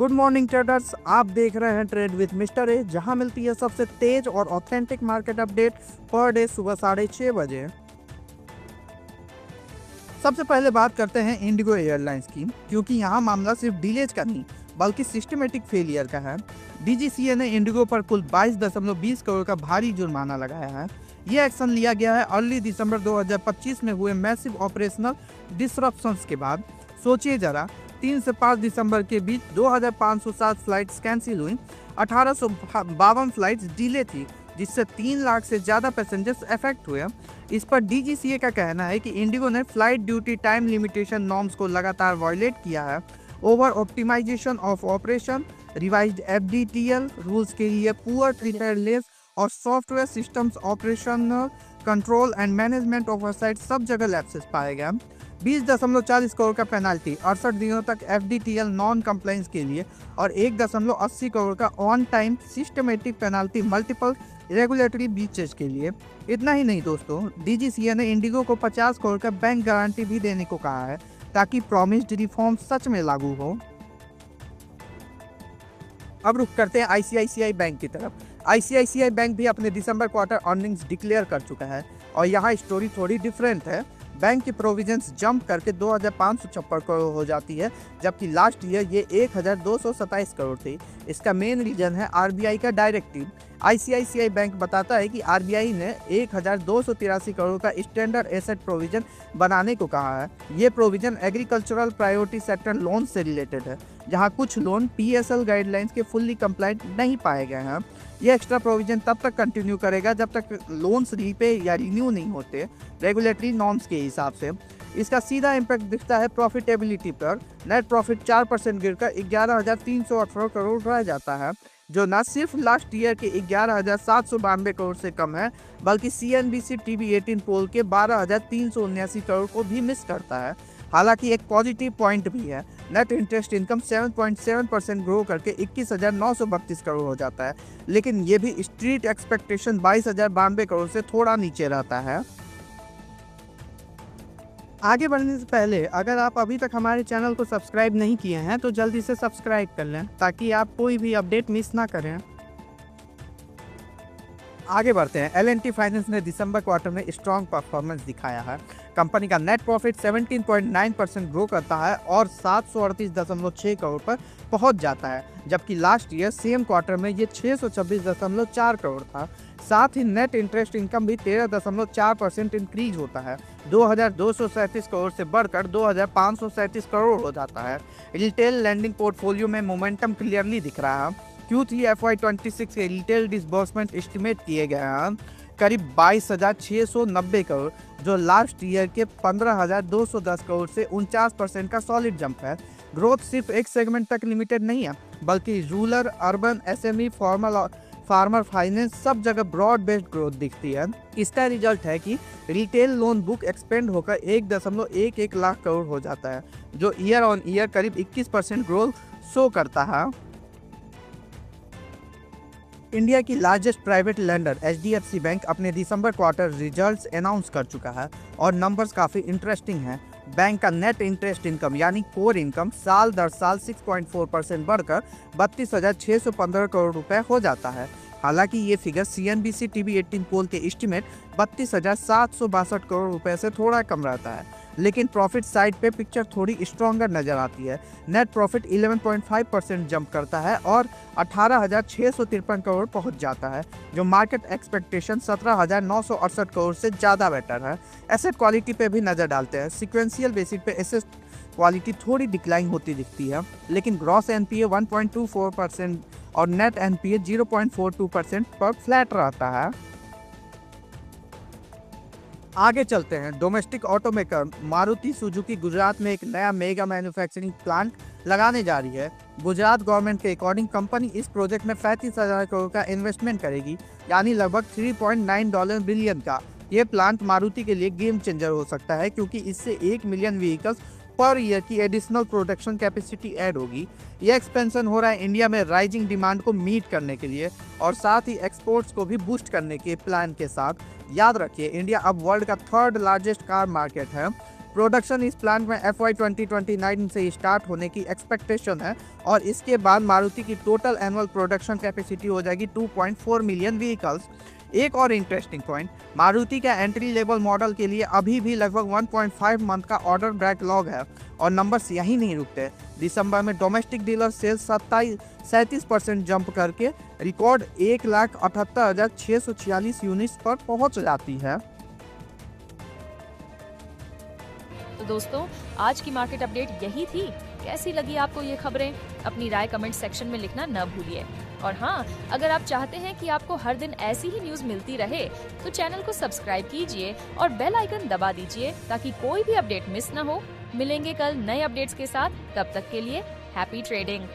Good morning traders, आप देख रहे हैं ट्रेड विद मिस्टर ए, जहां मिलती है सबसे तेज और authentic market update per day सुबह 6:30 बजे। सबसे पहले बात करते हैं इंडिगो एयरलाइंस की, क्योंकि यहां मामला सिर्फ डिलेज का नहीं बल्कि सिस्टमेटिक फेलियर का है। डीजीसीए ने इंडिगो पर कुल 22.20 करोड़ का भारी जुर्माना लगाया है। यह एक्शन लिया गया है अर्ली दिसंबर 2025 में हुए मैसिव ऑपरेशनल डिसरप्शंस के बाद। सोचिए जरा, 3 से 5 दिसंबर के बीच 2507 फ्लाइट्स कैंसिल हुई, 1852 फ्लाइट्स डिले थी, जिससे 3 लाख से ज़्यादा पैसेंजर्स अफेक्ट हुए। इस पर डीजीसीए का कहना है कि इंडिगो ने flight duty time limitation norms को लगातार वायलेट किया है। Over optimisation of operation, revised FDTL rules के लिए पुअर प्रिपेयर्डनेस और software systems operational control and management oversight सब जगह लैप्सेस पाए गए। 20.40 करोड़ का पेनाल्टी 68 दिनों तक एफडीटीएल नॉन कंप्लाइंस के लिए और 1.80 करोड़ का on time systematic penalty multiple regulatory breaches के लिए। इतना ही नहीं दोस्तों, डीजीसीए ने इंडिगो को 50 करोड़ का बैंक गारंटी भी देने को कहा है ताकि प्रॉमिस्ड रिफॉर्म सच में लागू हो। अब रुख करते हैं आईसीआईसीआई बैंक की तरफ। आईसीआईसीआई बैंक भी अपने दिसंबर क्वार्टर अर्निंग्स डिक्लेयर कर चुका है और यहाँ स्टोरी थोड़ी डिफरेंट है। बैंक की प्रोविजंस जंप करके 2556 करोड़ हो जाती है, जबकि लास्ट ईयर ये 1227 करोड़ थी। इसका मेन रीजन है आरबीआई का डायरेक्टिव। आईसीआईसीआई बैंक बताता है कि आरबीआई ने 1283 करोड़ का स्टैंडर्ड एसेट प्रोविजन बनाने को कहा है। ये provision agricultural priority sector loan से रिलेटेड है, जहां कुछ लोन पीएसएल गाइडलाइंस के फुल्ली कंप्लाइंट नहीं पाए गए हैं। ये एक्स्ट्रा प्रोविजन तब तक कंटिन्यू करेगा जब तक लोन्स रीपे या रिन्यू नहीं होते रेगुलेटरी नॉर्म्स के हिसाब से। इसका सीधा इम्पैक्ट दिखता है प्रॉफिटेबिलिटी पर। नेट प्रॉफिट 4% गिरकर 11,318 करोड़ रह जाता है, जो न सिर्फ लास्ट ईयर के 11,792 करोड़ से कम है, बल्कि सीएनबीसी टीवी 18 पोल के 12,379 करोड़ को भी मिस करता है। हालांकि एक पॉजिटिव पॉइंट भी है, नेट इंटरेस्ट इनकम 7.7% ग्रो करके 21,932 करोड़ हो जाता है, लेकिन ये भी स्ट्रीट एक्सपेक्टेशन 22,092 करोड़ से थोड़ा नीचे रहता है। आगे बढ़ने से पहले अगर आप अभी तक हमारे चैनल को सब्सक्राइब नहीं किए हैं तो जल्दी से सब्सक्राइब कर लें ताकि आप कोई भी अपडेट मिस ना करें। आगे बढ़ते हैं। एल&टी फाइनेंस ने दिसंबर क्वार्टर में स्ट्रॉन्ग परफॉर्मेंस दिखाया है। कंपनी का नेट प्रॉफिट 17.9% ग्रो करता है और 738.6 करोड़ पर पहुंच जाता है, जबकि लास्ट ईयर सेम क्वार्टर में ये 626.4 करोड़ था। साथ ही नेट इंटरेस्ट इनकम भी 13.4% इंक्रीज होता है, 2,237 करोड़ से बढ़कर 2,537 करोड़ हो जाता है। रिटेल लैंडिंग पोर्टफोलियो में मोमेंटम क्लियरली दिख रहा है। Q3 FY26 के रिटेल डिसबर्समेंट एस्टिमेट किए गए हैं करीब 22,690 करोड़, जो लास्ट ईयर के 15,210 करोड़ से 49% का सॉलिड जंप है। ग्रोथ सिर्फ एक सेगमेंट तक लिमिटेड नहीं है, बल्कि rural, urban, SME, farmer finance सब जगह ब्रॉड बेस्ड ग्रोथ दिखती है। इसका रिजल्ट है कि रिटेल लोन बुक एक्सपेंड होकर 1.11 लाख करोड़ हो जाता है, जो ईयर ऑन ईयर करीब 21% ग्रोथ शो करता है। इंडिया की largest private lender HDFC bank अपने दिसंबर क्वार्टर रिजल्ट्स अनाउंस कर चुका है और नंबर्स काफ़ी इंटरेस्टिंग हैं। बैंक का नेट इंटरेस्ट इनकम यानी कोर इनकम साल दर साल 6.4% बढ़कर 32,615 करोड़ रुपए हो जाता है। हालांकि ये फिगर सीएनबीसी टीवी 18 पोल के एस्टिमेट 32,762 करोड़ रुपए से थोड़ा कम रहता है, लेकिन प्रॉफिट साइड पे पिक्चर थोड़ी स्ट्रॉन्गर नजर आती है। नेट प्रॉफिट 11.5% जंप करता है और 18,653 करोड़ पहुंच जाता है, जो मार्केट एक्सपेक्टेशन 17,968 करोड़ से ज़्यादा बेटर है। एसेट क्वालिटी पे भी नज़र डालते हैं। सिक्वेंशियल बेसिस पे एसेट क्वालिटी थोड़ी डिक्लाइन होती दिखती है, लेकिन ग्रॉस एनपीए 1.24% और नेट एनपीए 0.42% पर फ्लैट रहता है। आगे चलते हैं। Domestic automaker Maruti Suzuki Gujarat में एक नया मेगा मैन्युफैक्चरिंग प्लांट लगाने जा रही है। गुजरात गवर्नमेंट के अकॉर्डिंग कंपनी इस प्रोजेक्ट में 35,000 करोड़ का इन्वेस्टमेंट करेगी, यानी लगभग $3.9 बिलियन का। ये प्लांट मारुति के लिए गेम चेंजर हो सकता है, क्योंकि इससे 1 मिलियन व्हीकल्स पर ईयर की एडिशनल प्रोडक्शन कैपेसिटी ऐड होगी। यह एक्सपेंशन हो रहा है इंडिया में राइजिंग डिमांड को मीट करने के लिए और साथ ही एक्सपोर्ट्स को भी बूस्ट करने के प्लान के साथ। याद रखिए, इंडिया अब वर्ल्ड का 3rd लार्जेस्ट कार मार्केट है। प्रोडक्शन इस प्लांट में FY 2029 से स्टार्ट होने की एक्सपेक्टेशन है और इसके बाद मारुति की टोटल एनुअल प्रोडक्शन कैपेसिटी हो जाएगी 2.4 मिलियन व्हीकल्स। एक और इंटरेस्टिंग पॉइंट, मारुति का एंट्री लेवल मॉडल के लिए अभी भी लगभग 1.5 मंथ का ऑर्डर बैकलॉग है और नंबर्स यही नहीं रुकते। दिसंबर में डोमेस्टिक डीलर सेल्स 37% जंप करके रिकॉर्ड 1,78,646 यूनिट्स पर पहुंच जाती है। तो दोस्तों, आज की मार्केट अपडेट यही थी। कैसी लगी आपको ये खबरें? अपनी राय कमेंट सेक्शन में लिखना न भूलिए। और हाँ, अगर आप चाहते हैं कि आपको हर दिन ऐसी ही न्यूज मिलती रहे तो चैनल को सब्सक्राइब कीजिए और बेल आइकन दबा दीजिए ताकि कोई भी अपडेट मिस न हो। मिलेंगे कल नए अपडेट्स के साथ, तब तक के लिए हैप्पी ट्रेडिंग।